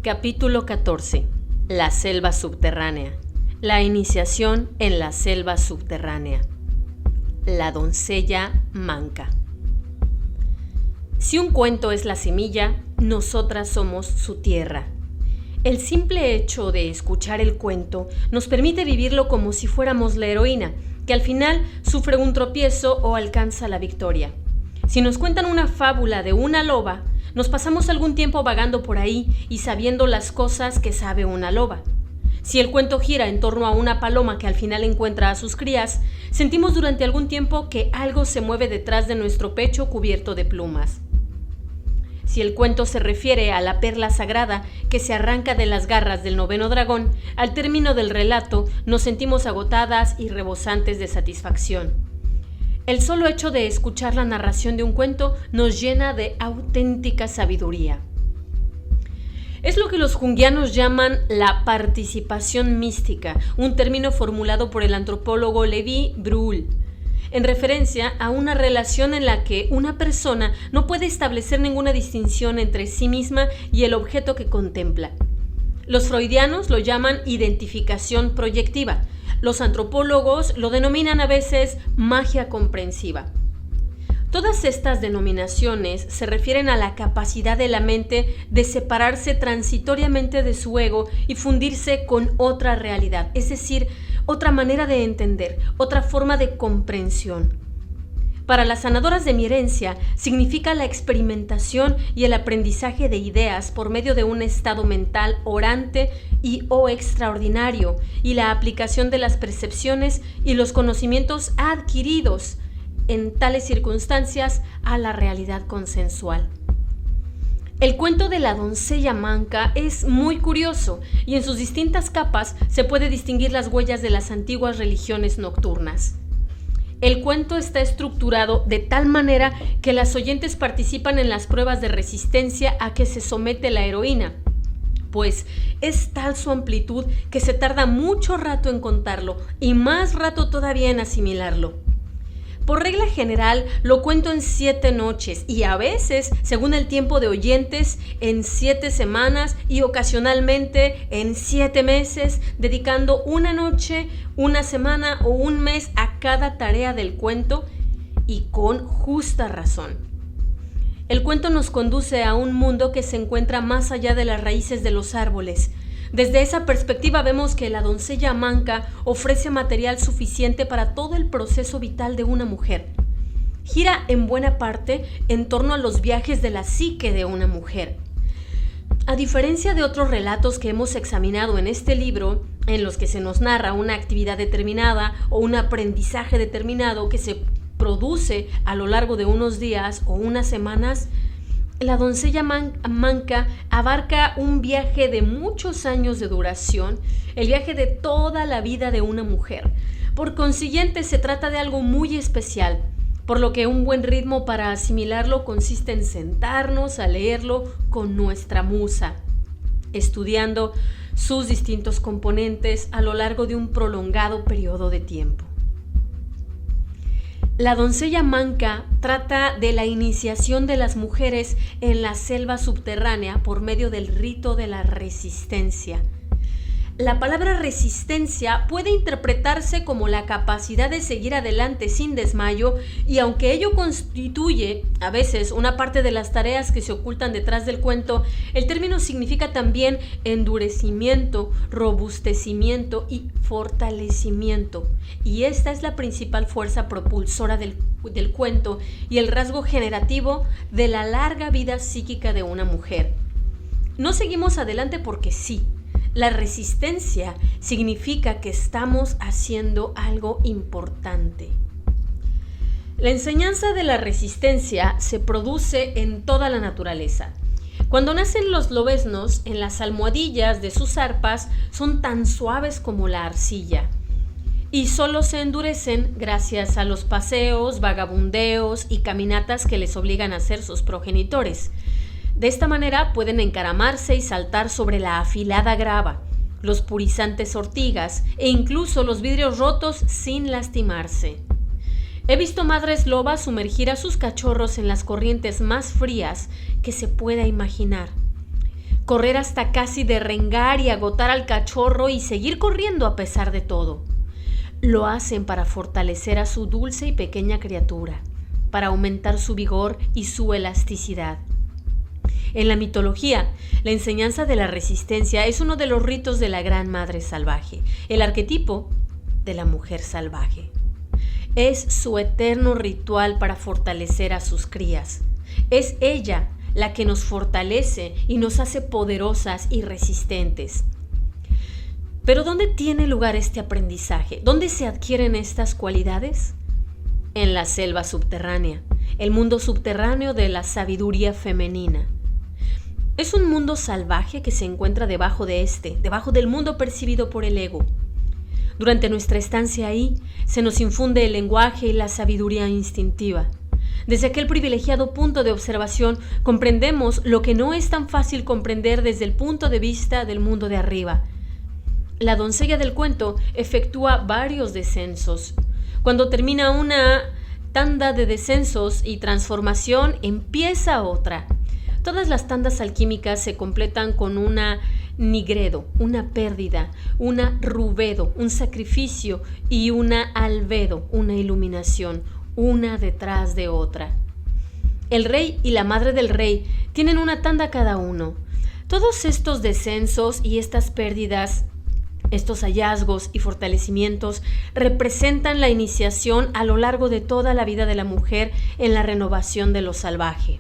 Capítulo 14. La selva subterránea. La iniciación en la selva subterránea. La doncella manca. Si un cuento es la semilla, nosotras somos su tierra. El simple hecho de escuchar el cuento nos permite vivirlo como si fuéramos la heroína, que al final sufre un tropiezo o alcanza la victoria. Si nos cuentan una fábula de una loba, nos pasamos algún tiempo vagando por ahí y sabiendo las cosas que sabe una loba. Si el cuento gira en torno a una paloma que al final encuentra a sus crías, sentimos durante algún tiempo que algo se mueve detrás de nuestro pecho cubierto de plumas. Si el cuento se refiere a la perla sagrada que se arranca de las garras del 9º dragón, al término del relato nos sentimos agotadas y rebosantes de satisfacción. El solo hecho de escuchar la narración de un cuento nos llena de auténtica sabiduría. Es lo que los junguianos llaman la participación mística, un término formulado por el antropólogo Levi Brühl, en referencia a una relación en la que una persona no puede establecer ninguna distinción entre sí misma y el objeto que contempla. Los freudianos lo llaman identificación proyectiva. Los antropólogos lo denominan a veces magia comprensiva. Todas estas denominaciones se refieren a la capacidad de la mente de separarse transitoriamente de su ego y fundirse con otra realidad, es decir, otra manera de entender, otra forma de comprensión. Para las sanadoras de mi herencia, significa la experimentación y el aprendizaje de ideas por medio de un estado mental orante o extraordinario y la aplicación de las percepciones y los conocimientos adquiridos en tales circunstancias a la realidad consensual. El cuento de la doncella manca es muy curioso y en sus distintas capas se puede distinguir las huellas de las antiguas religiones nocturnas. El cuento está estructurado de tal manera que las oyentes participan en las pruebas de resistencia a que se somete la heroína, pues es tal su amplitud que se tarda mucho rato en contarlo y más rato todavía en asimilarlo. Por regla general, lo cuento en 7 noches y a veces, según el tiempo de oyentes, en 7 semanas y ocasionalmente en 7 meses, dedicando una noche, una semana o un mes a cada tarea del cuento y con justa razón. El cuento nos conduce a un mundo que se encuentra más allá de las raíces de los árboles. Desde esa perspectiva vemos que la doncella manca ofrece material suficiente para todo el proceso vital de una mujer. Gira en buena parte en torno a los viajes de la psique de una mujer. A diferencia de otros relatos que hemos examinado en este libro, en los que se nos narra una actividad determinada o un aprendizaje determinado que se produce a lo largo de unos días o unas semanas, la doncella manca abarca un viaje de muchos años de duración, el viaje de toda la vida de una mujer. Por consiguiente, se trata de algo muy especial, por lo que un buen ritmo para asimilarlo consiste en sentarnos a leerlo con nuestra musa, estudiando sus distintos componentes a lo largo de un prolongado periodo de tiempo. La doncella manca trata de la iniciación de las mujeres en la selva subterránea por medio del rito de la resistencia. La palabra resistencia puede interpretarse como la capacidad de seguir adelante sin desmayo y aunque ello constituye a veces una parte de las tareas que se ocultan detrás del cuento, el término significa también endurecimiento, robustecimiento y fortalecimiento. Y esta es la principal fuerza propulsora del cuento y el rasgo generativo de la larga vida psíquica de una mujer. No seguimos adelante porque sí. La resistencia significa que estamos haciendo algo importante. La enseñanza de la resistencia se produce en toda la naturaleza. Cuando nacen los lobeznos, en las almohadillas de sus arpas son tan suaves como la arcilla y solo se endurecen gracias a los paseos, vagabundeos y caminatas que les obligan a hacer sus progenitores. De esta manera pueden encaramarse y saltar sobre la afilada grava, los purizantes ortigas e incluso los vidrios rotos sin lastimarse. He visto madres lobas sumergir a sus cachorros en las corrientes más frías que se pueda imaginar. correr hasta casi derrengar y agotar al cachorro y seguir corriendo a pesar de todo. Lo hacen para fortalecer a su dulce y pequeña criatura, para aumentar su vigor y su elasticidad. En la mitología, la enseñanza de la resistencia es uno de los ritos de la gran madre salvaje, el arquetipo de la mujer salvaje. Es su eterno ritual para fortalecer a sus crías. Es ella la que nos fortalece y nos hace poderosas y resistentes. Pero ¿dónde tiene lugar este aprendizaje? ¿Dónde se adquieren estas cualidades? En la selva subterránea, el mundo subterráneo de la sabiduría femenina. Es un mundo salvaje que se encuentra debajo del mundo percibido por el ego. Durante nuestra estancia ahí, se nos infunde el lenguaje y la sabiduría instintiva. Desde aquel privilegiado punto de observación, comprendemos lo que no es tan fácil comprender desde el punto de vista del mundo de arriba. La doncella del cuento efectúa varios descensos. Cuando termina una tanda de descensos y transformación, empieza otra. Todas las tandas alquímicas se completan con una nigredo, una pérdida, una rubedo, un sacrificio y una albedo, una iluminación, una detrás de otra. El rey y la madre del rey tienen una tanda cada uno. Todos estos descensos y estas pérdidas, estos hallazgos y fortalecimientos representan la iniciación a lo largo de toda la vida de la mujer en la renovación de lo salvaje.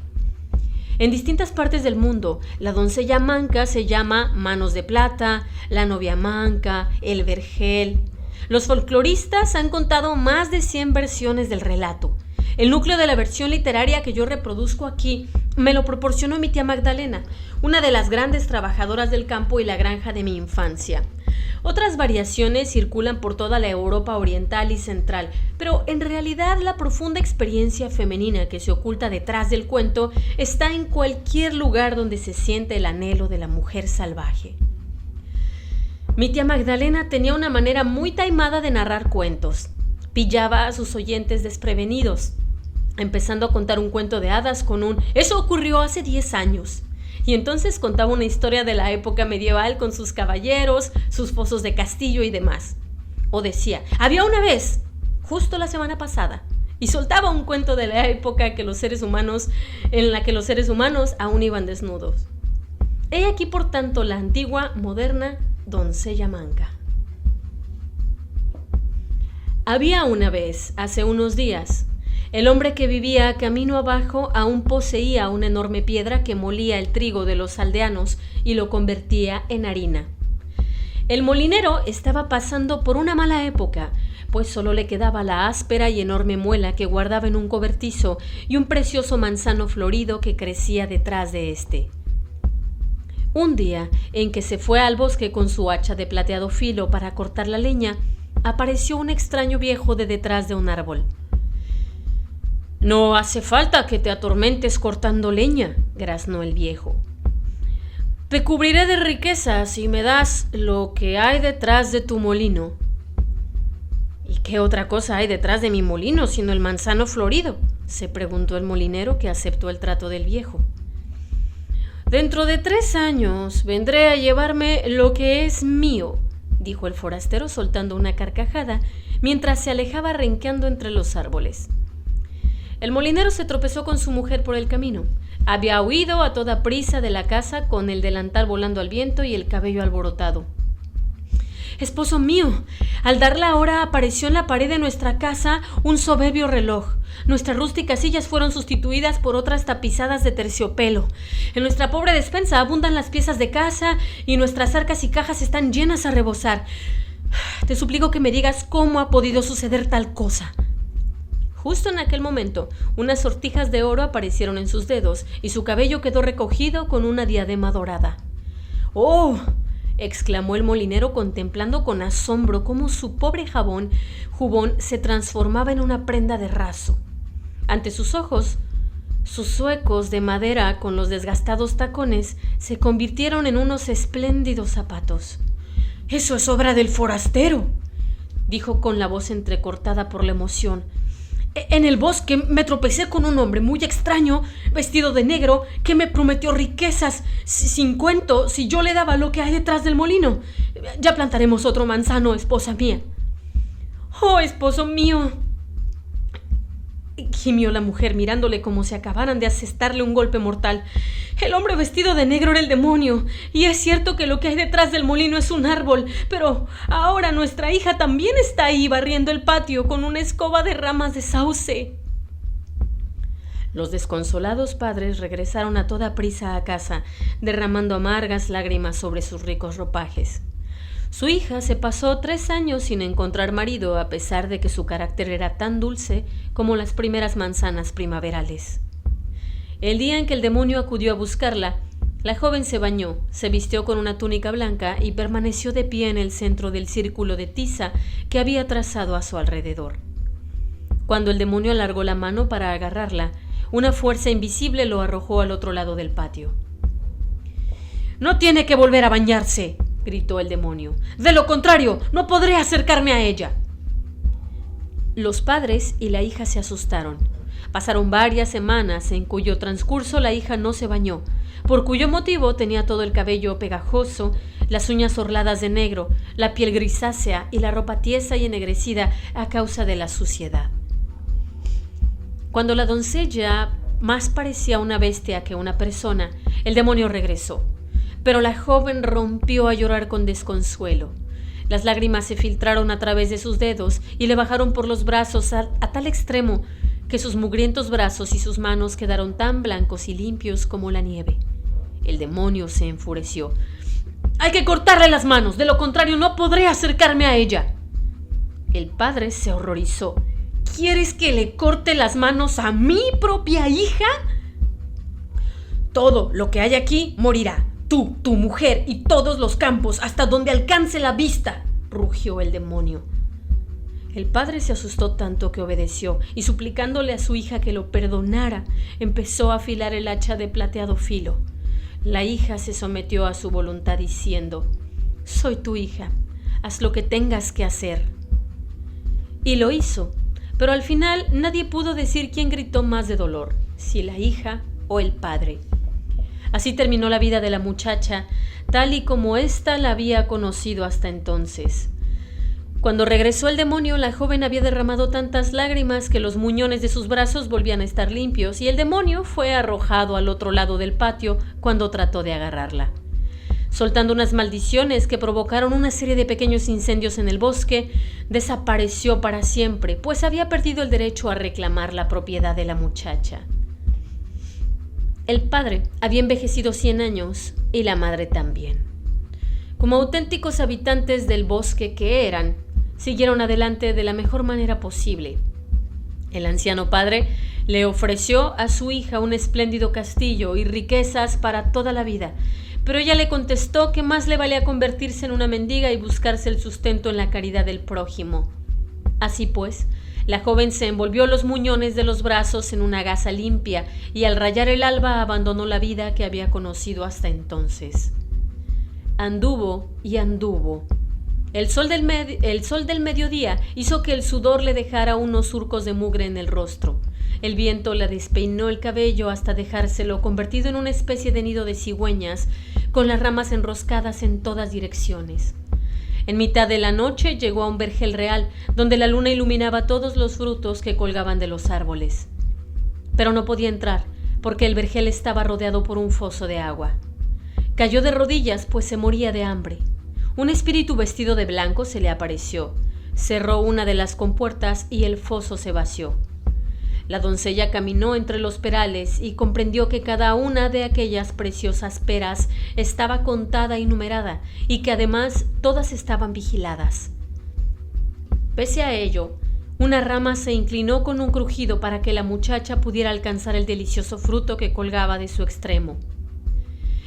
En distintas partes del mundo, la doncella manca se llama Manos de Plata, la novia manca, el vergel. Los folcloristas han contado más de 100 versiones del relato. El núcleo de la versión literaria que yo reproduzco aquí me lo proporcionó mi tía Magdalena, una de las grandes trabajadoras del campo y la granja de mi infancia. Otras variaciones circulan por toda la Europa oriental y central, pero en realidad la profunda experiencia femenina que se oculta detrás del cuento está en cualquier lugar donde se siente el anhelo de la mujer salvaje. Mi tía Magdalena tenía una manera muy taimada de narrar cuentos. Pillaba a sus oyentes desprevenidos, empezando a contar un cuento de hadas con un «Eso ocurrió hace 10 años». Y entonces contaba una historia de la época medieval con sus caballeros, sus fosos de castillo y demás. O decía, había una vez, justo la semana pasada, y soltaba un cuento de la época en la que los seres humanos aún iban desnudos. He aquí, por tanto, la antigua, moderna doncella manca. Había una vez, hace unos días, el hombre que vivía camino abajo aún poseía una enorme piedra que molía el trigo de los aldeanos y lo convertía en harina. El molinero estaba pasando por una mala época, pues solo le quedaba la áspera y enorme muela que guardaba en un cobertizo y un precioso manzano florido que crecía detrás de éste. Un día, en que se fue al bosque con su hacha de plateado filo para cortar la leña, apareció un extraño viejo de detrás de un árbol. «No hace falta que te atormentes cortando leña», graznó el viejo. «Te cubriré de riquezas si me das lo que hay detrás de tu molino». «¿Y qué otra cosa hay detrás de mi molino sino el manzano florido?», se preguntó el molinero, que aceptó el trato del viejo. «Dentro de 3 años vendré a llevarme lo que es mío», dijo el forastero soltando una carcajada mientras se alejaba renqueando entre los árboles. El molinero se tropezó con su mujer por el camino. Había huido a toda prisa de la casa con el delantal volando al viento y el cabello alborotado. «Esposo mío, al dar la hora apareció en la pared de nuestra casa un soberbio reloj. Nuestras rústicas sillas fueron sustituidas por otras tapizadas de terciopelo. En nuestra pobre despensa abundan las piezas de casa y nuestras arcas y cajas están llenas a rebosar. Te suplico que me digas cómo ha podido suceder tal cosa». Justo en aquel momento, unas sortijas de oro aparecieron en sus dedos y su cabello quedó recogido con una diadema dorada. «¡Oh!», exclamó el molinero contemplando con asombro cómo su pobre jubón se transformaba en una prenda de raso. Ante sus ojos, sus zuecos de madera con los desgastados tacones se convirtieron en unos espléndidos zapatos. «¡Eso es obra del forastero!», dijo con la voz entrecortada por la emoción. En el bosque me tropecé con un hombre muy extraño, vestido de negro, que me prometió riquezas sin cuento si yo le daba lo que hay detrás del molino. Ya plantaremos otro manzano, esposa mía. Oh, esposo mío, gimió la mujer mirándole como si acabaran de asestarle un golpe mortal. El hombre vestido de negro era el demonio, y es cierto que lo que hay detrás del molino es un árbol, pero ahora nuestra hija también está ahí barriendo el patio con una escoba de ramas de sauce. Los desconsolados padres regresaron a toda prisa a casa, derramando amargas lágrimas sobre sus ricos ropajes. Su hija se pasó 3 años sin encontrar marido, a pesar de que su carácter era tan dulce como las primeras manzanas primaverales. El día en que el demonio acudió a buscarla, la joven se bañó, se vistió con una túnica blanca y permaneció de pie en el centro del círculo de tiza que había trazado a su alrededor. Cuando el demonio alargó la mano para agarrarla, una fuerza invisible lo arrojó al otro lado del patio. «No tiene que volver a bañarse», gritó el demonio. «De lo contrario, no podré acercarme a ella». Los padres y la hija se asustaron. Pasaron varias semanas en cuyo transcurso la hija no se bañó, por cuyo motivo tenía todo el cabello pegajoso, las uñas orladas de negro, la piel grisácea y la ropa tiesa y ennegrecida a causa de la suciedad. Cuando la doncella más parecía una bestia que una persona, el demonio regresó. Pero la joven rompió a llorar con desconsuelo. Las lágrimas se filtraron a través de sus dedos y le bajaron por los brazos a tal extremo que sus mugrientos brazos y sus manos quedaron tan blancos y limpios como la nieve. El demonio se enfureció. «Hay que cortarle las manos, de lo contrario no podré acercarme a ella». El padre se horrorizó. «¿Quieres que le corte las manos a mi propia hija? Todo lo que hay aquí morirá. Tú, tu mujer y todos los campos hasta donde alcance la vista», rugió el demonio. El padre se asustó tanto que obedeció y, suplicándole a su hija que lo perdonara, empezó a afilar el hacha de plateado filo. La hija se sometió a su voluntad diciendo: «Soy tu hija, haz lo que tengas que hacer». Y lo hizo, pero al final nadie pudo decir quién gritó más de dolor, si la hija o el padre. Así terminó la vida de la muchacha, tal y como ésta la había conocido hasta entonces. Cuando regresó el demonio, la joven había derramado tantas lágrimas que los muñones de sus brazos volvían a estar limpios, y el demonio fue arrojado al otro lado del patio cuando trató de agarrarla. Soltando unas maldiciones que provocaron una serie de pequeños incendios en el bosque, desapareció para siempre, pues había perdido el derecho a reclamar la propiedad de la muchacha. El padre había envejecido 100 años y la madre también. Como auténticos habitantes del bosque que eran, siguieron adelante de la mejor manera posible. El anciano padre le ofreció a su hija un espléndido castillo y riquezas para toda la vida, pero ella le contestó que más le valía convertirse en una mendiga y buscarse el sustento en la caridad del prójimo. Así pues, la joven se envolvió los muñones de los brazos en una gasa limpia y al rayar el alba abandonó la vida que había conocido hasta entonces. Anduvo y anduvo. El sol del mediodía hizo que el sudor le dejara unos surcos de mugre en el rostro. El viento le despeinó el cabello hasta dejárselo convertido en una especie de nido de cigüeñas, con las ramas enroscadas en todas direcciones. En mitad de la noche llegó a un vergel real, donde la luna iluminaba todos los frutos que colgaban de los árboles. Pero no podía entrar, porque el vergel estaba rodeado por un foso de agua. Cayó de rodillas, pues se moría de hambre. Un espíritu vestido de blanco se le apareció, cerró una de las compuertas y el foso se vació. La doncella caminó entre los perales y comprendió que cada una de aquellas preciosas peras estaba contada y numerada, y que además todas estaban vigiladas. Pese a ello, una rama se inclinó con un crujido para que la muchacha pudiera alcanzar el delicioso fruto que colgaba de su extremo.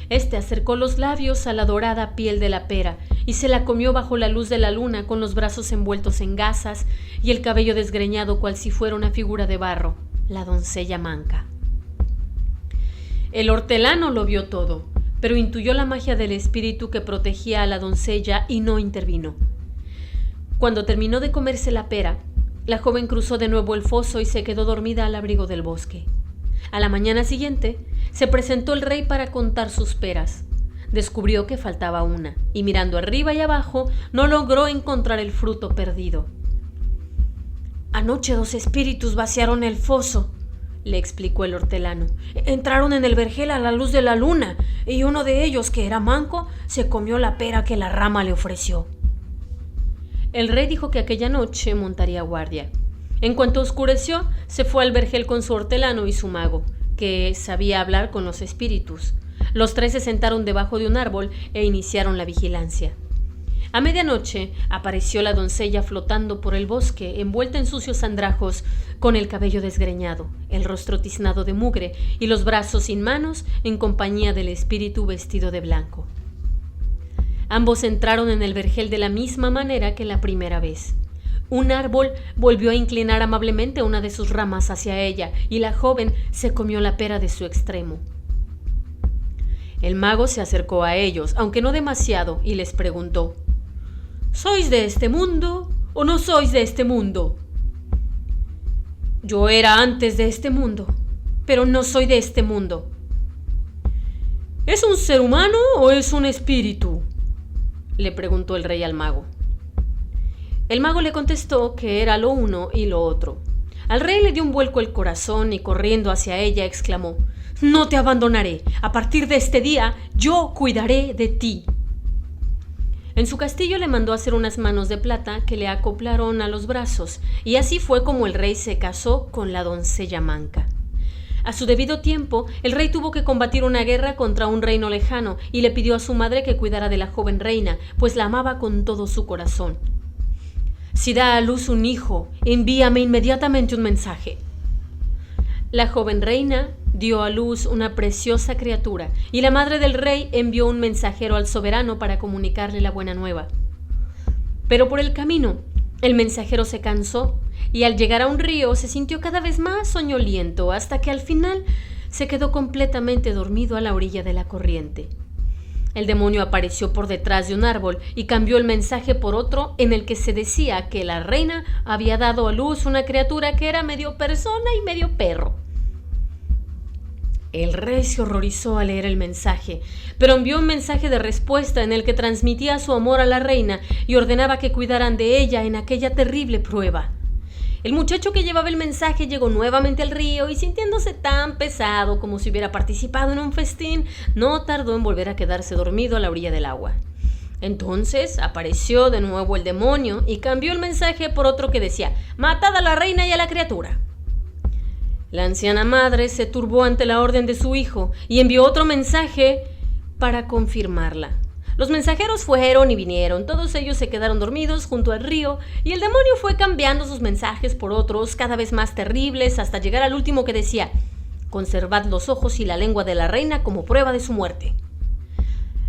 Este acercó los labios a la dorada piel de la pera y se la comió bajo la luz de la luna, con los brazos envueltos en gasas y el cabello desgreñado cual si fuera una figura de barro, la doncella manca. El hortelano lo vio todo, pero intuyó la magia del espíritu que protegía a la doncella y no intervino. Cuando terminó de comerse la pera, La joven cruzó de nuevo el foso y se quedó dormida al abrigo del bosque. A la mañana siguiente, se presentó el rey para contar sus peras. Descubrió que faltaba una, y mirando arriba y abajo, no logró encontrar el fruto perdido. «Anoche 2 espíritus vaciaron el foso», le explicó el hortelano. «Entraron en el vergel a la luz de la luna, y uno de ellos, que era manco, se comió la pera que la rama le ofreció». El rey dijo que aquella noche montaría guardia. En cuanto oscureció, se fue al vergel con su hortelano y su mago, que sabía hablar con los espíritus. Los 3 se sentaron debajo de un árbol e iniciaron la vigilancia. A medianoche apareció la doncella flotando por el bosque, envuelta en sucios andrajos, con el cabello desgreñado, el rostro tiznado de mugre y los brazos sin manos, en compañía del espíritu vestido de blanco. Ambos entraron en el vergel de la misma manera que la primera vez. Un árbol volvió a inclinar amablemente una de sus ramas hacia ella, y la joven se comió la pera de su extremo. El mago se acercó a ellos, aunque no demasiado, y les preguntó: «¿Sois de este mundo o no sois de este mundo?» «Yo era antes de este mundo, pero no soy de este mundo». «¿Es un ser humano o es un espíritu?», le preguntó el rey al mago. El mago le contestó que era lo uno y lo otro. Al rey le dio un vuelco el corazón y corriendo hacia ella exclamó: «No te abandonaré. A partir de este día yo cuidaré de ti». En su castillo le mandó hacer unas manos de plata que le acoplaron a los brazos, y así fue como el rey se casó con la doncella manca. A su debido tiempo, el rey tuvo que combatir una guerra contra un reino lejano y le pidió a su madre que cuidara de la joven reina, pues la amaba con todo su corazón. «Si da a luz un hijo, envíame inmediatamente un mensaje». La joven reina dio a luz una preciosa criatura, y la madre del rey envió un mensajero al soberano para comunicarle la buena nueva. Pero por el camino, el mensajero se cansó, y al llegar a un río se sintió cada vez más soñoliento, hasta que al final se quedó completamente dormido a la orilla de la corriente. El demonio apareció por detrás de un árbol y cambió el mensaje por otro en el que se decía que la reina había dado a luz una criatura que era medio persona y medio perro. El rey se horrorizó al leer el mensaje, pero envió un mensaje de respuesta en el que transmitía su amor a la reina y ordenaba que cuidaran de ella en aquella terrible prueba. El muchacho que llevaba el mensaje llegó nuevamente al río y, sintiéndose tan pesado como si hubiera participado en un festín, no tardó en volver a quedarse dormido a la orilla del agua. Entonces apareció de nuevo el demonio y cambió el mensaje por otro que decía: «Matad a la reina y a la criatura». La anciana madre se turbó ante la orden de su hijo y envió otro mensaje para confirmarla. Los mensajeros fueron y vinieron, todos ellos se quedaron dormidos junto al río, y el demonio fue cambiando sus mensajes por otros cada vez más terribles hasta llegar al último que decía: «Conservad los ojos y la lengua de la reina como prueba de su muerte».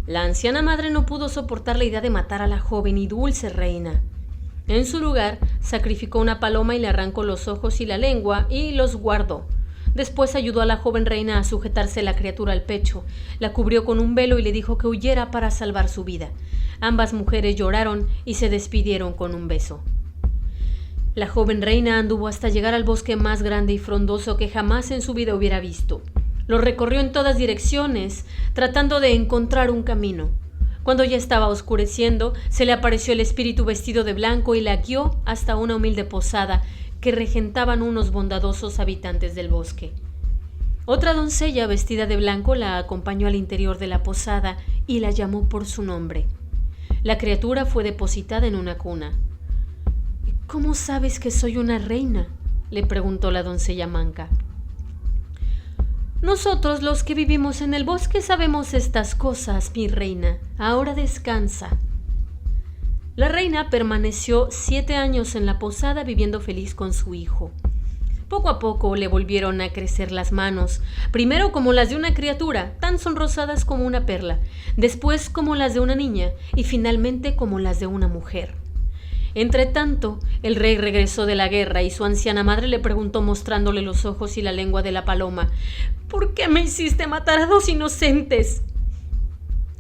La anciana madre no pudo soportar la idea de matar a la joven y dulce reina. En su lugar, sacrificó una paloma y le arrancó los ojos y la lengua y los guardó. Después ayudó a la joven reina a sujetarse la criatura al pecho, la cubrió con un velo y le dijo que huyera para salvar su vida. Ambas mujeres lloraron y se despidieron con un beso. La joven reina anduvo hasta llegar al bosque más grande y frondoso que jamás en su vida hubiera visto. Lo recorrió en todas direcciones, tratando de encontrar un camino. Cuando ya estaba oscureciendo, se le apareció el espíritu vestido de blanco y la guió hasta una humilde posada que regentaban unos bondadosos habitantes del bosque. Otra doncella vestida de blanco la acompañó al interior de la posada y la llamó por su nombre. La criatura fue depositada en una cuna. «¿Cómo sabes que soy una reina?», le preguntó la doncella manca. «Nosotros, los que vivimos en el bosque, sabemos estas cosas, mi reina. Ahora descansa». La reina permaneció 7 años en la posada viviendo feliz con su hijo. Poco a poco le volvieron a crecer las manos, primero como las de una criatura, tan sonrosadas como una perla, después como las de una niña y finalmente como las de una mujer. Entretanto, el rey regresó de la guerra y su anciana madre le preguntó, mostrándole los ojos y la lengua de la paloma: «¿Por qué me hiciste matar a 2 inocentes?»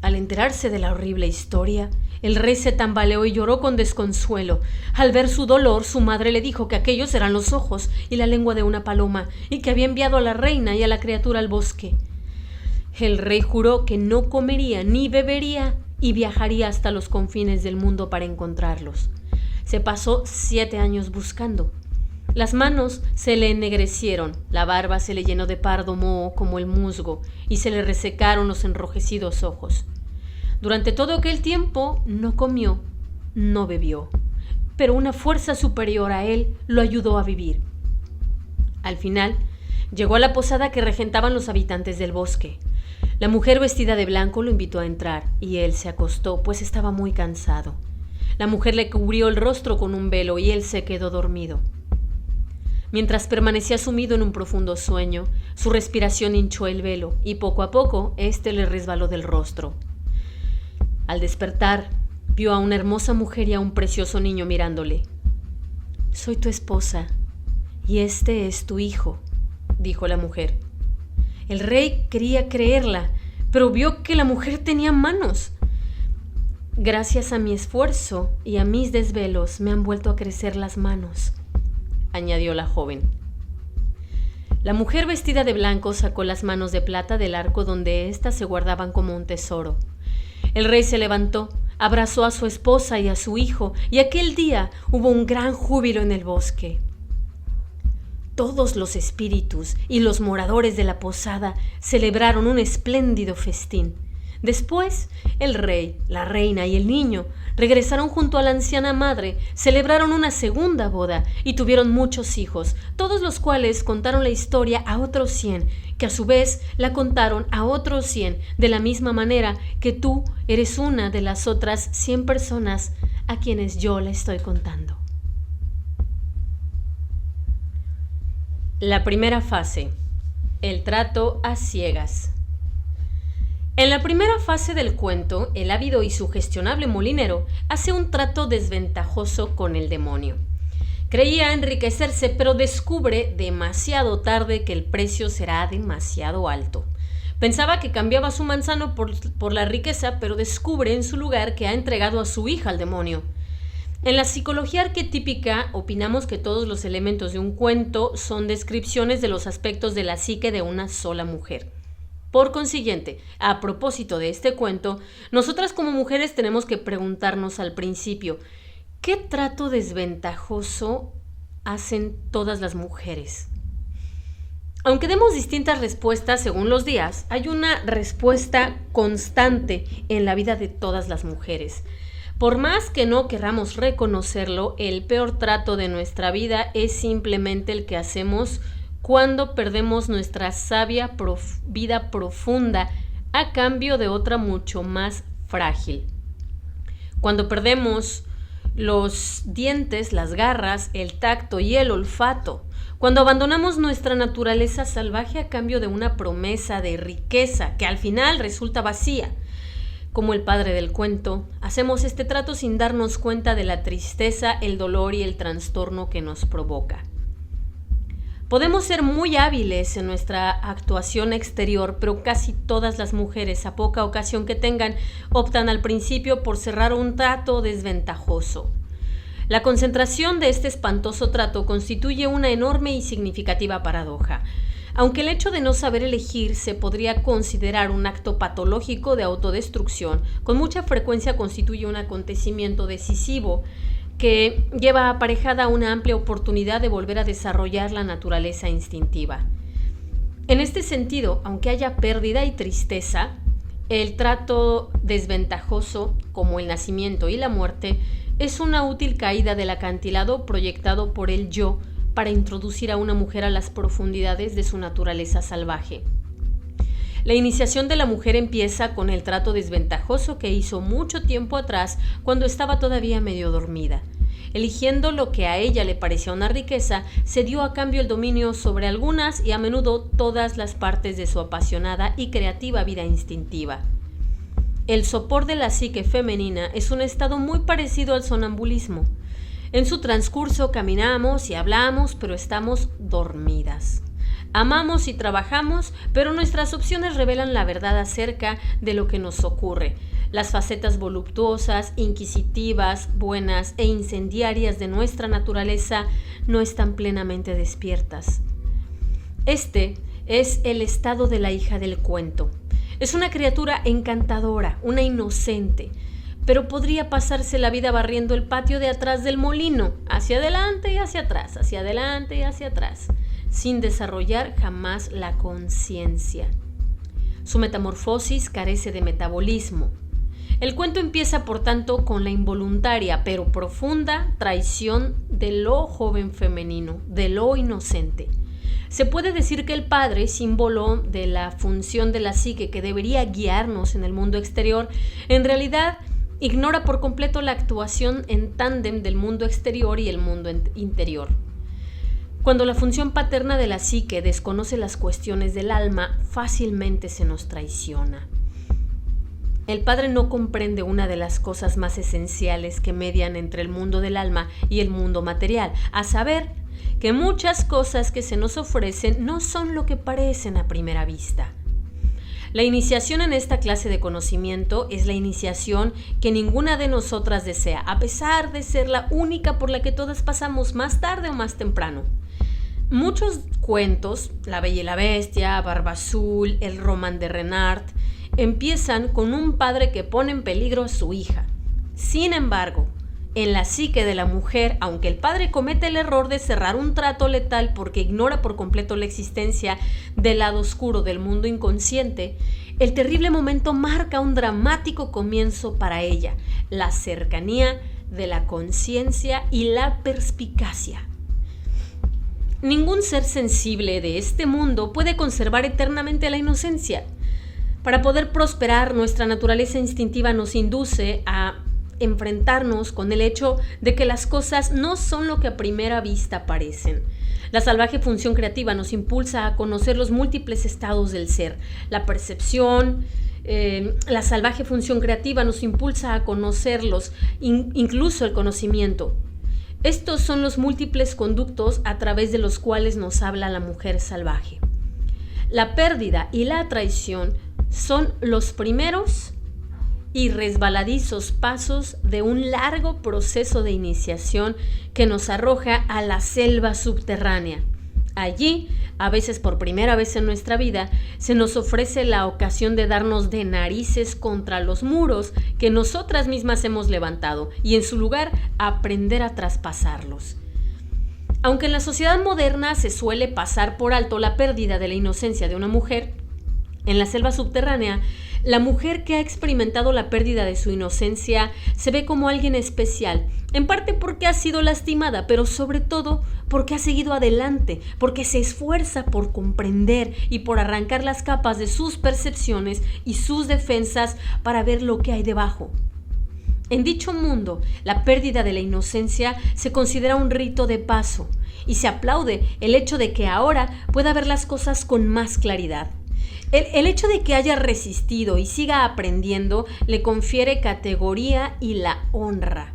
Al enterarse de la horrible historia, El rey se tambaleó y lloró con desconsuelo. Al ver su dolor, su madre le dijo que aquellos eran los ojos y la lengua de una paloma, y que había enviado a la reina y a la criatura al bosque. El rey juró que no comería ni bebería y viajaría hasta los confines del mundo para encontrarlos. Se pasó 7 años buscando. Las manos se le ennegrecieron, la barba se le llenó de pardo moho como el musgo y se le resecaron los enrojecidos ojos. Durante todo aquel tiempo no comió, no bebió, pero una fuerza superior a él lo ayudó a vivir. Al final, llegó a la posada que regentaban los habitantes del bosque. La mujer vestida de blanco lo invitó a entrar y él se acostó, pues estaba muy cansado. La mujer le cubrió el rostro con un velo y él se quedó dormido. Mientras permanecía sumido en un profundo sueño, su respiración hinchó el velo y poco a poco éste le resbaló del rostro. Al despertar, vio a una hermosa mujer y a un precioso niño mirándole. «Soy tu esposa y este es tu hijo», dijo la mujer. El rey quería creerla, pero vio que la mujer tenía manos. «Gracias a mi esfuerzo y a mis desvelos me han vuelto a crecer las manos», añadió la joven. La mujer vestida de blanco sacó las manos de plata del arco donde éstas se guardaban como un tesoro. El rey se levantó, abrazó a su esposa y a su hijo, y aquel día hubo un gran júbilo en el bosque. Todos los espíritus y los moradores de la posada celebraron un espléndido festín. Después, el rey, la reina y el niño regresaron junto a la anciana madre, celebraron una segunda boda y tuvieron muchos hijos, todos los cuales contaron la historia a otros 100, que a su vez la contaron a otros 100, de la misma manera que tú eres una de las otras 100 personas a quienes yo la estoy contando. La primera fase: el trato a ciegas. En la primera fase del cuento, el ávido y sugestionable molinero hace un trato desventajoso con el demonio. Creía enriquecerse, pero descubre demasiado tarde que el precio será demasiado alto. Pensaba que cambiaba su manzano por la riqueza, pero descubre en su lugar que ha entregado a su hija al demonio. En la psicología arquetípica opinamos que todos los elementos de un cuento son descripciones de los aspectos de la psique de una sola mujer. Por consiguiente, a propósito de este cuento, nosotras como mujeres tenemos que preguntarnos al principio, ¿qué trato desventajoso hacen todas las mujeres? Aunque demos distintas respuestas según los días, hay una respuesta constante en la vida de todas las mujeres. Por más que no queramos reconocerlo, el peor trato de nuestra vida es simplemente el que hacemos cuando perdemos nuestra sabia vida profunda a cambio de otra mucho más frágil. Cuando perdemos los dientes, las garras, el tacto y el olfato. Cuando abandonamos nuestra naturaleza salvaje a cambio de una promesa de riqueza que al final resulta vacía. Como el padre del cuento, hacemos este trato sin darnos cuenta de la tristeza, el dolor y el trastorno que nos provoca. Podemos ser muy hábiles en nuestra actuación exterior, pero casi todas las mujeres, a poca ocasión que tengan, optan al principio por cerrar un trato desventajoso. La concentración de este espantoso trato constituye una enorme y significativa paradoja. Aunque el hecho de no saber elegir se podría considerar un acto patológico de autodestrucción, con mucha frecuencia constituye un acontecimiento decisivo que lleva aparejada una amplia oportunidad de volver a desarrollar la naturaleza instintiva. En este sentido, aunque haya pérdida y tristeza, el trato desventajoso, como el nacimiento y la muerte, es una útil caída del acantilado proyectado por el yo para introducir a una mujer a las profundidades de su naturaleza salvaje. La iniciación de la mujer empieza con el trato desventajoso que hizo mucho tiempo atrás cuando estaba todavía medio dormida. Eligiendo lo que a ella le parecía una riqueza, se dio a cambio el dominio sobre algunas y a menudo todas las partes de su apasionada y creativa vida instintiva. El sopor de la psique femenina es un estado muy parecido al sonambulismo. En su transcurso caminamos y hablamos, pero estamos dormidas. Amamos y trabajamos, pero nuestras opciones revelan la verdad acerca de lo que nos ocurre. Las facetas voluptuosas, inquisitivas, buenas e incendiarias de nuestra naturaleza no están plenamente despiertas. Este es el estado de la hija del cuento. Es una criatura encantadora, una inocente, pero podría pasarse la vida barriendo el patio de atrás del molino, hacia adelante y hacia atrás, hacia adelante y hacia atrás, sin desarrollar jamás la conciencia. Su metamorfosis carece de metabolismo. El cuento empieza, por tanto, con la involuntaria pero profunda traición de lo joven femenino, de lo inocente. Se puede decir que el padre, símbolo de la función de la psique que debería guiarnos en el mundo exterior, en realidad ignora por completo la actuación en tándem del mundo exterior y el mundo interior. Cuando la función paterna de la psique desconoce las cuestiones del alma, fácilmente se nos traiciona. El padre no comprende una de las cosas más esenciales que median entre el mundo del alma y el mundo material, a saber, que muchas cosas que se nos ofrecen no son lo que parecen a primera vista. La iniciación en esta clase de conocimiento es la iniciación que ninguna de nosotras desea, a pesar de ser la única por la que todas pasamos más tarde o más temprano. Muchos cuentos, La Bella y la Bestia, Barba Azul, El Román de Renard, empiezan con un padre que pone en peligro a su hija. Sin embargo, en la psique de la mujer, aunque el padre comete el error de cerrar un trato letal porque ignora por completo la existencia del lado oscuro del mundo inconsciente, el terrible momento marca un dramático comienzo para ella, la cercanía de la conciencia y la perspicacia. Ningún ser sensible de este mundo puede conservar eternamente la inocencia. Para poder prosperar, nuestra naturaleza instintiva nos induce a enfrentarnos con el hecho de que las cosas no son lo que a primera vista parecen. La salvaje función creativa nos impulsa a conocer los múltiples estados del ser. La percepción, la salvaje función creativa nos impulsa a conocerlos, incluso el conocimiento. Estos son los múltiples conductos a través de los cuales nos habla la mujer salvaje. La pérdida y la traición son los primeros y resbaladizos pasos de un largo proceso de iniciación que nos arroja a la selva subterránea. Allí, a veces por primera vez en nuestra vida, se nos ofrece la ocasión de darnos de narices contra los muros que nosotras mismas hemos levantado y en su lugar aprender a traspasarlos. Aunque en la sociedad moderna se suele pasar por alto la pérdida de la inocencia de una mujer, en la selva subterránea, la mujer que ha experimentado la pérdida de su inocencia se ve como alguien especial, en parte porque ha sido lastimada, pero sobre todo porque ha seguido adelante, porque se esfuerza por comprender y por arrancar las capas de sus percepciones y sus defensas para ver lo que hay debajo. En dicho mundo, la pérdida de la inocencia se considera un rito de paso y se aplaude el hecho de que ahora pueda ver las cosas con más claridad. El hecho de que haya resistido y siga aprendiendo le confiere categoría y la honra.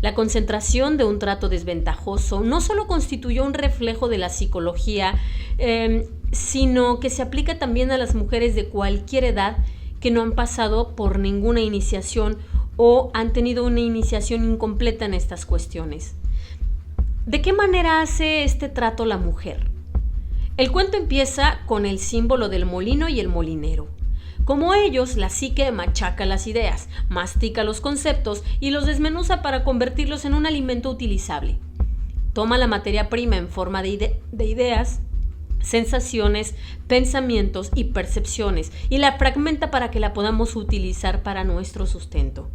La concentración de un trato desventajoso no solo constituyó un reflejo de la psicología, sino que se aplica también a las mujeres de cualquier edad que no han pasado por ninguna iniciación o han tenido una iniciación incompleta en estas cuestiones. ¿De qué manera hace este trato la mujer? El cuento empieza con el símbolo del molino y el molinero. Como ellos, la psique machaca las ideas, mastica los conceptos y los desmenuza para convertirlos en un alimento utilizable. Toma la materia prima en forma de ideas, sensaciones, pensamientos y percepciones y la fragmenta para que la podamos utilizar para nuestro sustento.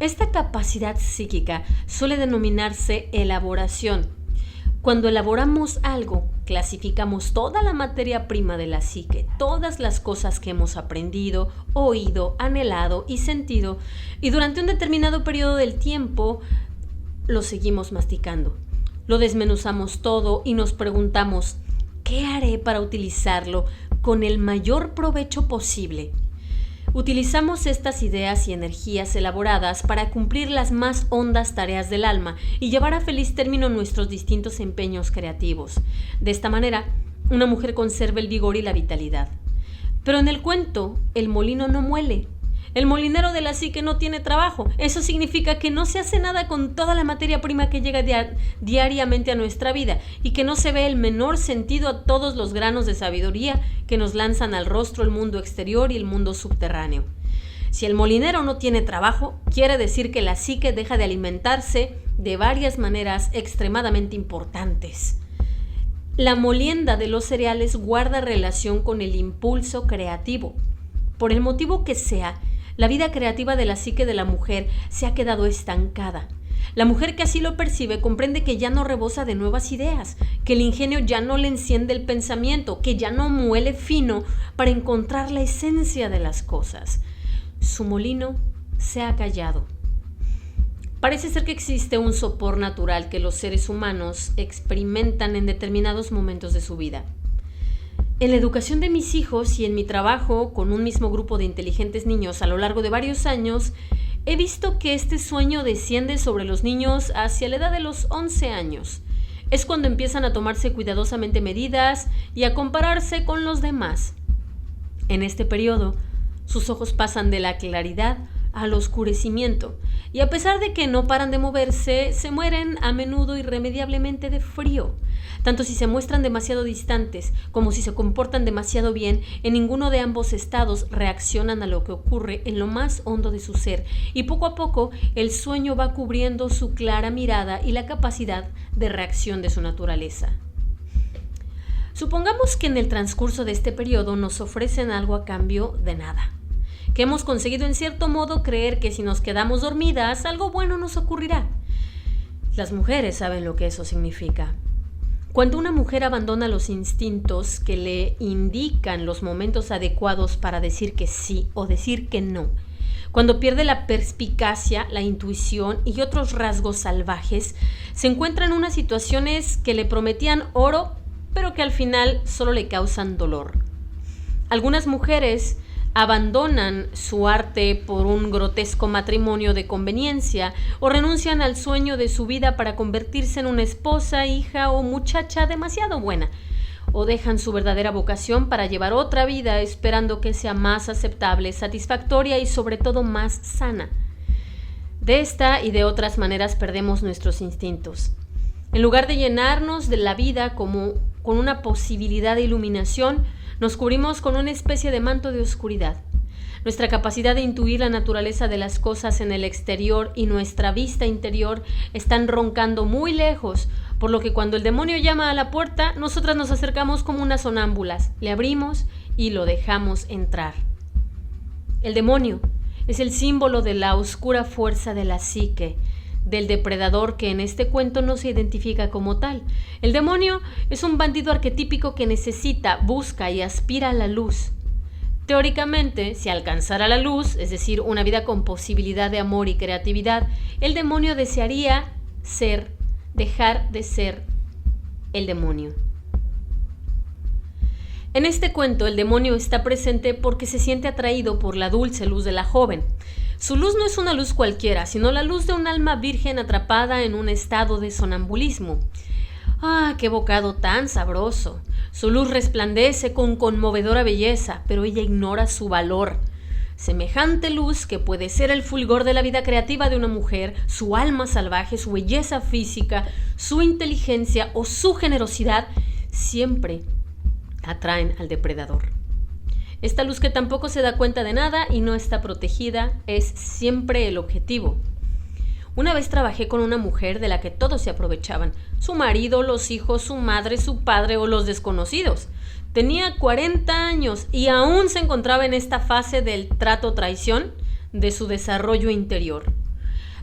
Esta capacidad psíquica suele denominarse elaboración. Cuando elaboramos algo, clasificamos toda la materia prima de la psique, todas las cosas que hemos aprendido, oído, anhelado y sentido, y durante un determinado periodo del tiempo lo seguimos masticando. Lo desmenuzamos todo y nos preguntamos, ¿qué haré para utilizarlo con el mayor provecho posible? Utilizamos estas ideas y energías elaboradas para cumplir las más hondas tareas del alma y llevar a feliz término nuestros distintos empeños creativos. De esta manera, una mujer conserva el vigor y la vitalidad. Pero en el cuento, el molino no muele. El molinero de la psique no tiene trabajo. Eso significa que no se hace nada con toda la materia prima que llega diariamente a nuestra vida y que no se ve el menor sentido a todos los granos de sabiduría que nos lanzan al rostro el mundo exterior y el mundo subterráneo. Si el molinero no tiene trabajo, quiere decir que la psique deja de alimentarse de varias maneras extremadamente importantes. La molienda de los cereales guarda relación con el impulso creativo. Por el motivo que sea, la vida creativa de la psique de la mujer se ha quedado estancada. La mujer que así lo percibe comprende que ya no rebosa de nuevas ideas, que el ingenio ya no le enciende el pensamiento, que ya no muele fino para encontrar la esencia de las cosas. Su molino se ha callado. Parece ser que existe un sopor natural que los seres humanos experimentan en determinados momentos de su vida. En la educación de mis hijos y en mi trabajo con un mismo grupo de inteligentes niños a lo largo de varios años, he visto que este sueño desciende sobre los niños hacia la edad de los 11 años. Es cuando empiezan a tomarse cuidadosamente medidas y a compararse con los demás. En este periodo, sus ojos pasan de la claridad al oscurecimiento, y a pesar de que no paran de moverse, se mueren a menudo irremediablemente de frío. Tanto si se muestran demasiado distantes como si se comportan demasiado bien, en ninguno de ambos estados reaccionan a lo que ocurre en lo más hondo de su ser, y poco a poco el sueño va cubriendo su clara mirada y la capacidad de reacción de su naturaleza. Supongamos que en el transcurso de este periodo nos ofrecen algo a cambio de nada, que hemos conseguido en cierto modo creer que si nos quedamos dormidas, algo bueno nos ocurrirá. Las mujeres saben lo que eso significa. Cuando una mujer abandona los instintos que le indican los momentos adecuados para decir que sí o decir que no, cuando pierde la perspicacia, la intuición y otros rasgos salvajes, se encuentra en unas situaciones que le prometían oro, pero que al final solo le causan dolor. Algunas mujeres abandonan su arte por un grotesco matrimonio de conveniencia o renuncian al sueño de su vida para convertirse en una esposa, hija o muchacha demasiado buena, o dejan su verdadera vocación para llevar otra vida esperando que sea más aceptable, satisfactoria y sobre todo más sana. De esta y de otras maneras perdemos nuestros instintos. En lugar de llenarnos de la vida como con una posibilidad de iluminación, nos cubrimos con una especie de manto de oscuridad. Nuestra capacidad de intuir la naturaleza de las cosas en el exterior y nuestra vista interior están roncando muy lejos, por lo que cuando el demonio llama a la puerta, nosotras nos acercamos como unas sonámbulas, le abrimos y lo dejamos entrar. El demonio es el símbolo de la oscura fuerza de la psique, del depredador que en este cuento no se identifica como tal. El demonio es un bandido arquetípico que necesita, busca y aspira a la luz. Teóricamente, si alcanzara la luz, es decir, una vida con posibilidad de amor y creatividad, el demonio desearía dejar de ser el demonio. En este cuento, el demonio está presente porque se siente atraído por la dulce luz de la joven. Su luz no es una luz cualquiera, sino la luz de un alma virgen atrapada en un estado de sonambulismo. ¡Ah, qué bocado tan sabroso! Su luz resplandece con conmovedora belleza, pero ella ignora su valor. Semejante luz, que puede ser el fulgor de la vida creativa de una mujer, su alma salvaje, su belleza física, su inteligencia o su generosidad, siempre atraen al depredador. Esta luz que tampoco se da cuenta de nada y no está protegida es siempre el objetivo. Una vez trabajé con una mujer de la que todos se aprovechaban: su marido, los hijos, su madre, su padre o los desconocidos. Tenía 40 años y aún se encontraba en esta fase del trato-traición de su desarrollo interior.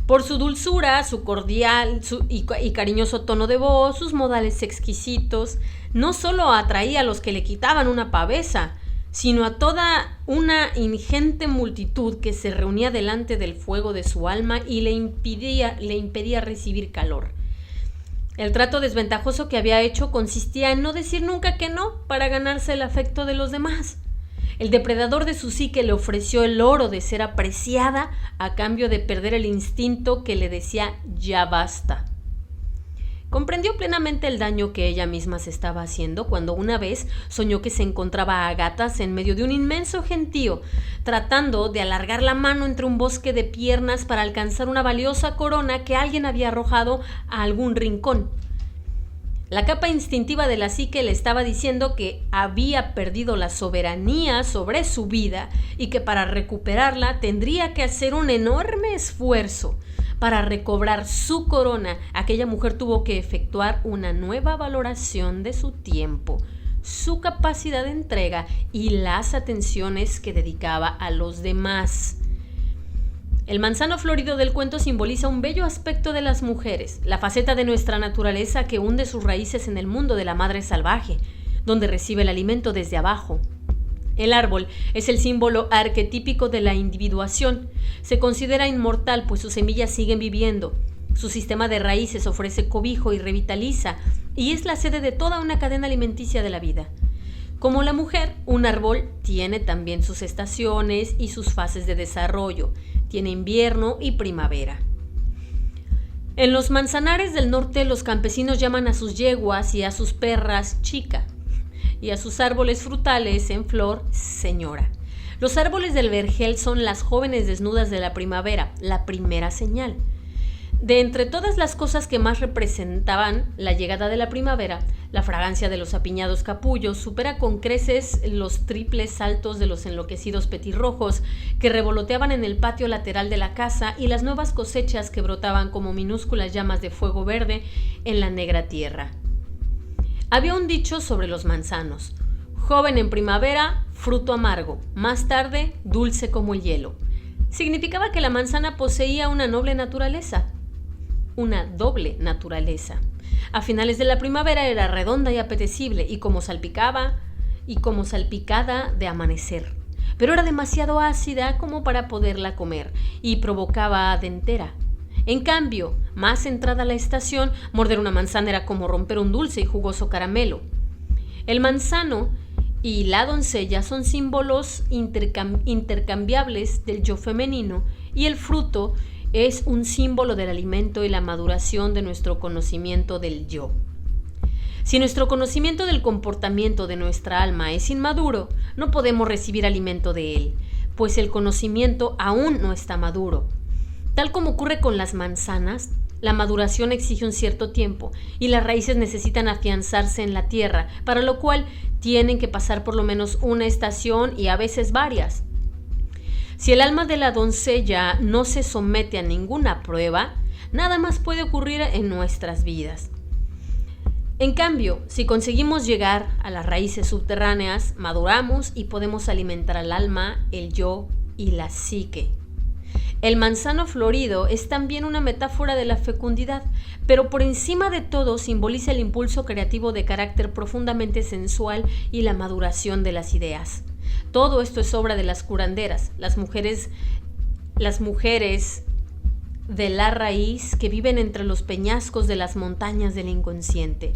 Por su dulzura, su cordial y cariñoso tono de voz, sus modales exquisitos, no solo atraía a los que le quitaban una pavesa, sino a toda una ingente multitud que se reunía delante del fuego de su alma y le impedía recibir calor. El trato desventajoso que había hecho consistía en no decir nunca que no para ganarse el afecto de los demás. El depredador de su psique le ofreció el oro de ser apreciada a cambio de perder el instinto que le decía ya basta. Comprendió plenamente el daño que ella misma se estaba haciendo cuando una vez soñó que se encontraba a gatas en medio de un inmenso gentío, tratando de alargar la mano entre un bosque de piernas para alcanzar una valiosa corona que alguien había arrojado a algún rincón. La capa instintiva de la psique le estaba diciendo que había perdido la soberanía sobre su vida y que para recuperarla tendría que hacer un enorme esfuerzo. Para recobrar su corona, aquella mujer tuvo que efectuar una nueva valoración de su tiempo, su capacidad de entrega y las atenciones que dedicaba a los demás. El manzano florido del cuento simboliza un bello aspecto de las mujeres, la faceta de nuestra naturaleza que hunde sus raíces en el mundo de la madre salvaje, donde recibe el alimento desde abajo. El árbol es el símbolo arquetípico de la individuación. Se considera inmortal, pues sus semillas siguen viviendo. Su sistema de raíces ofrece cobijo y revitaliza, y es la sede de toda una cadena alimenticia de la vida. Como la mujer, un árbol tiene también sus estaciones y sus fases de desarrollo. Tiene invierno y primavera. En los manzanares del norte, los campesinos llaman a sus yeguas y a sus perras chica, y a sus árboles frutales en flor señora. Los árboles del vergel son las jóvenes desnudas de la primavera, la primera señal. De entre todas las cosas que más representaban la llegada de la primavera, la fragancia de los apiñados capullos supera con creces los triples saltos de los enloquecidos petirrojos que revoloteaban en el patio lateral de la casa y las nuevas cosechas que brotaban como minúsculas llamas de fuego verde en la negra tierra. Había un dicho sobre los manzanos: joven en primavera, fruto amargo, más tarde, dulce como el hielo. Significaba que la manzana poseía una noble naturaleza, una doble naturaleza. A finales de la primavera era redonda y apetecible y como salpicada de amanecer, pero era demasiado ácida como para poderla comer y provocaba dentera. En cambio, más entrada la estación, morder una manzana era como romper un dulce y jugoso caramelo. El manzano y la doncella son símbolos intercambiables del yo femenino, y el fruto es un símbolo del alimento y la maduración de nuestro conocimiento del yo. Si nuestro conocimiento del comportamiento de nuestra alma es inmaduro, no podemos recibir alimento de él, pues el conocimiento aún no está maduro. Tal como ocurre con las manzanas, la maduración exige un cierto tiempo y las raíces necesitan afianzarse en la tierra, para lo cual tienen que pasar por lo menos una estación y a veces varias. Si el alma de la doncella no se somete a ninguna prueba, nada más puede ocurrir en nuestras vidas. En cambio, si conseguimos llegar a las raíces subterráneas, maduramos y podemos alimentar al alma, el yo y la psique. El manzano florido es también una metáfora de la fecundidad, pero por encima de todo simboliza el impulso creativo de carácter profundamente sensual y la maduración de las ideas. Todo esto es obra de las curanderas, las mujeres de la raíz que viven entre los peñascos de las montañas del inconsciente.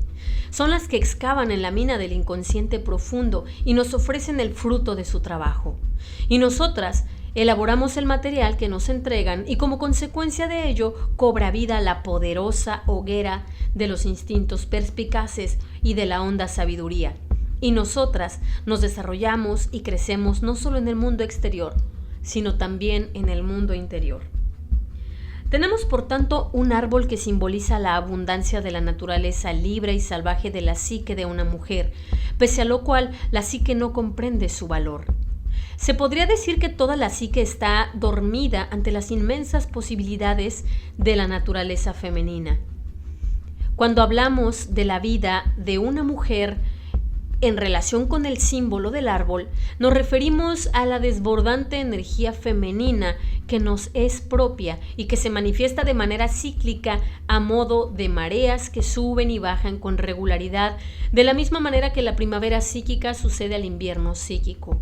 Son las que excavan en la mina del inconsciente profundo y nos ofrecen el fruto de su trabajo. Y nosotras elaboramos el material que nos entregan y como consecuencia de ello cobra vida la poderosa hoguera de los instintos perspicaces y de la honda sabiduría. Y nosotras nos desarrollamos y crecemos no solo en el mundo exterior, sino también en el mundo interior. Tenemos, por tanto, un árbol que simboliza la abundancia de la naturaleza libre y salvaje de la psique de una mujer, pese a lo cual la psique no comprende su valor. Se podría decir que toda la psique está dormida ante las inmensas posibilidades de la naturaleza femenina. Cuando hablamos de la vida de una mujer en relación con el símbolo del árbol, nos referimos a la desbordante energía femenina que nos es propia y que se manifiesta de manera cíclica a modo de mareas que suben y bajan con regularidad, de la misma manera que la primavera psíquica sucede al invierno psíquico.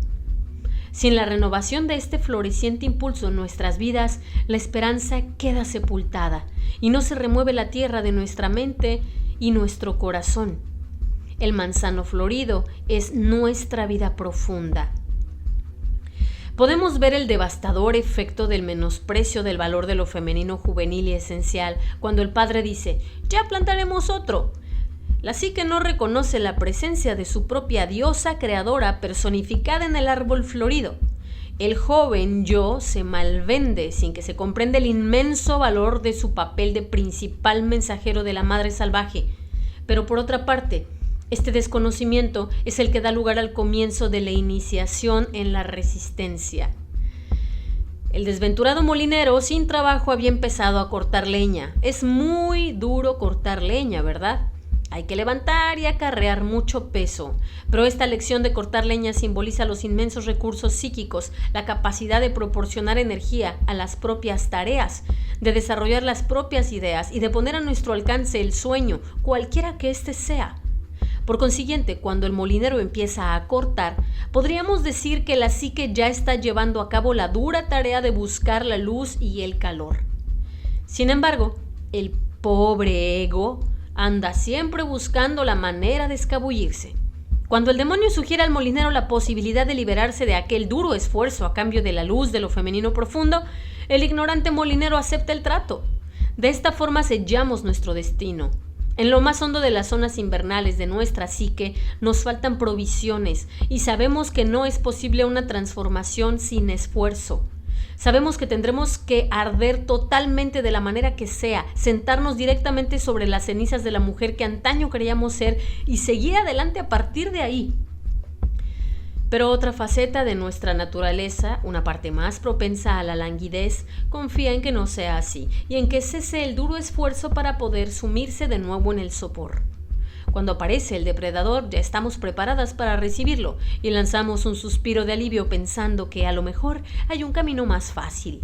Sin la renovación de este floreciente impulso en nuestras vidas, la esperanza queda sepultada y no se remueve la tierra de nuestra mente y nuestro corazón. El manzano florido es nuestra vida profunda. Podemos ver el devastador efecto del menosprecio del valor de lo femenino juvenil y esencial cuando el padre dice: ya plantaremos otro. La psique no reconoce la presencia de su propia diosa creadora personificada en el árbol florido. El joven yo se malvende sin que se comprenda el inmenso valor de su papel de principal mensajero de la madre salvaje. Pero por otra parte, este desconocimiento es el que da lugar al comienzo de la iniciación en la resistencia. El desventurado molinero sin trabajo había empezado a cortar leña. Es muy duro cortar leña, ¿verdad? Hay que levantar y acarrear mucho peso, pero esta lección de cortar leña simboliza los inmensos recursos psíquicos, la capacidad de proporcionar energía a las propias tareas, de desarrollar las propias ideas y de poner a nuestro alcance el sueño, cualquiera que éste sea. Por consiguiente, cuando el molinero empieza a cortar, podríamos decir que la psique ya está llevando a cabo la dura tarea de buscar la luz y el calor. Sin embargo, el pobre ego anda siempre buscando la manera de escabullirse. Cuando el demonio sugiere al molinero la posibilidad de liberarse de aquel duro esfuerzo a cambio de la luz de lo femenino profundo, el ignorante molinero acepta el trato. De esta forma sellamos nuestro destino. En lo más hondo de las zonas invernales de nuestra psique nos faltan provisiones y sabemos que no es posible una transformación sin esfuerzo. Sabemos que tendremos que arder totalmente de la manera que sea, sentarnos directamente sobre las cenizas de la mujer que antaño creíamos ser y seguir adelante a partir de ahí. Pero otra faceta de nuestra naturaleza, una parte más propensa a la languidez, confía en que no sea así y en que cese el duro esfuerzo para poder sumirse de nuevo en el sopor. Cuando aparece el depredador, ya estamos preparadas para recibirlo y lanzamos un suspiro de alivio pensando que a lo mejor hay un camino más fácil.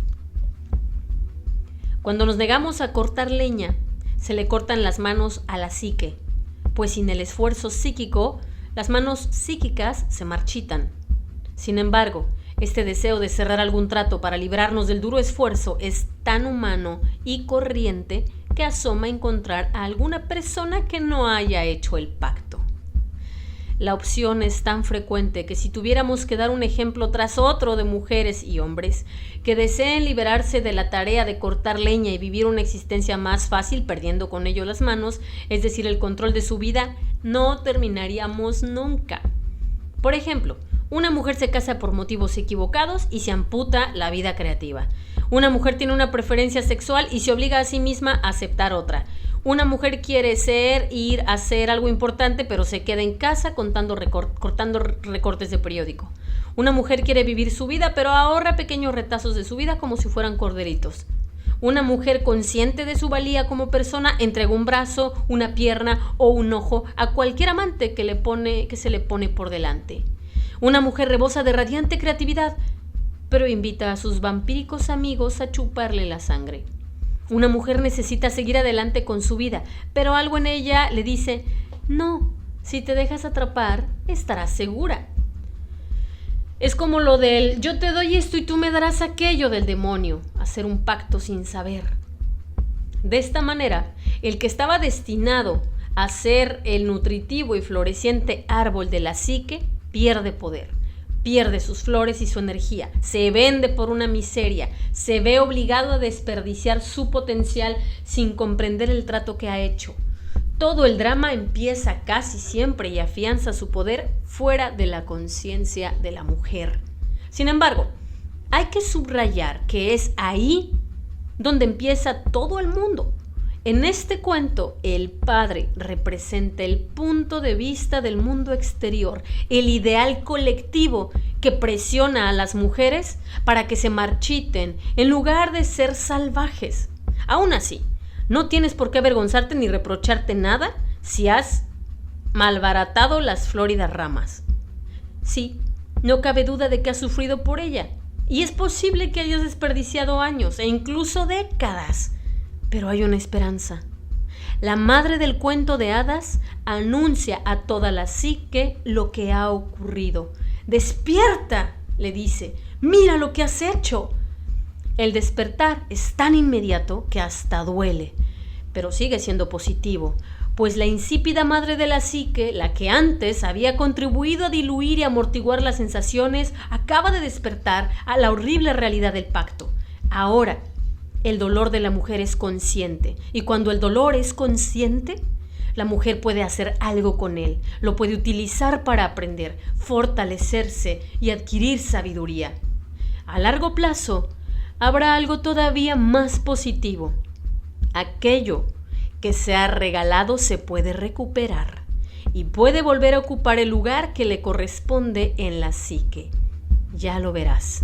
Cuando nos negamos a cortar leña, se le cortan las manos a la psique, pues sin el esfuerzo psíquico, las manos psíquicas se marchitan. Sin embargo, este deseo de cerrar algún trato para librarnos del duro esfuerzo es tan humano y corriente que asoma encontrar a alguna persona que no haya hecho el pacto. La opción es tan frecuente que si tuviéramos que dar un ejemplo tras otro de mujeres y hombres que deseen liberarse de la tarea de cortar leña y vivir una existencia más fácil perdiendo con ello las manos, es decir, el control de su vida, no terminaríamos nunca. Por ejemplo, una mujer se casa por motivos equivocados y se amputa la vida creativa. Una mujer tiene una preferencia sexual y se obliga a sí misma a aceptar otra. Una mujer quiere ir a hacer algo importante, pero se queda en casa cortando recortes de periódico. Una mujer quiere vivir su vida, pero ahorra pequeños retazos de su vida como si fueran corderitos. Una mujer consciente de su valía como persona entrega un brazo, una pierna o un ojo a cualquier amante que se le pone por delante. Una mujer rebosa de radiante creatividad, pero invita a sus vampíricos amigos a chuparle la sangre. Una mujer necesita seguir adelante con su vida, pero algo en ella le dice: no, si te dejas atrapar, estarás segura. Es como lo del yo te doy esto y tú me darás aquello del demonio, hacer un pacto sin saber. De esta manera, el que estaba destinado a ser el nutritivo y floreciente árbol de la psique pierde poder. Pierde sus flores y su energía, se vende por una miseria, se ve obligado a desperdiciar su potencial sin comprender el trato que ha hecho. Todo el drama empieza casi siempre y afianza su poder fuera de la conciencia de la mujer. Sin embargo, hay que subrayar que es ahí donde empieza todo el mundo. En este cuento, el padre representa el punto de vista del mundo exterior, el ideal colectivo que presiona a las mujeres para que se marchiten en lugar de ser salvajes. Aún así, no tienes por qué avergonzarte ni reprocharte nada si has malbaratado las floridas ramas. Sí, no cabe duda de que has sufrido por ella, y es posible que hayas desperdiciado años e incluso décadas. Pero hay una esperanza. La madre del cuento de hadas anuncia a toda la psique lo que ha ocurrido. ¡Despierta!, le dice. ¡Mira lo que has hecho! El despertar es tan inmediato que hasta duele, pero sigue siendo positivo, pues la insípida madre de la psique, la que antes había contribuido a diluir y amortiguar las sensaciones, acaba de despertar a la horrible realidad del pacto. Ahora, el dolor de la mujer es consciente, y cuando el dolor es consciente, la mujer puede hacer algo con él, lo puede utilizar para aprender, fortalecerse y adquirir sabiduría. A largo plazo, habrá algo todavía más positivo. Aquello que se ha regalado se puede recuperar y puede volver a ocupar el lugar que le corresponde en la psique. Ya lo verás.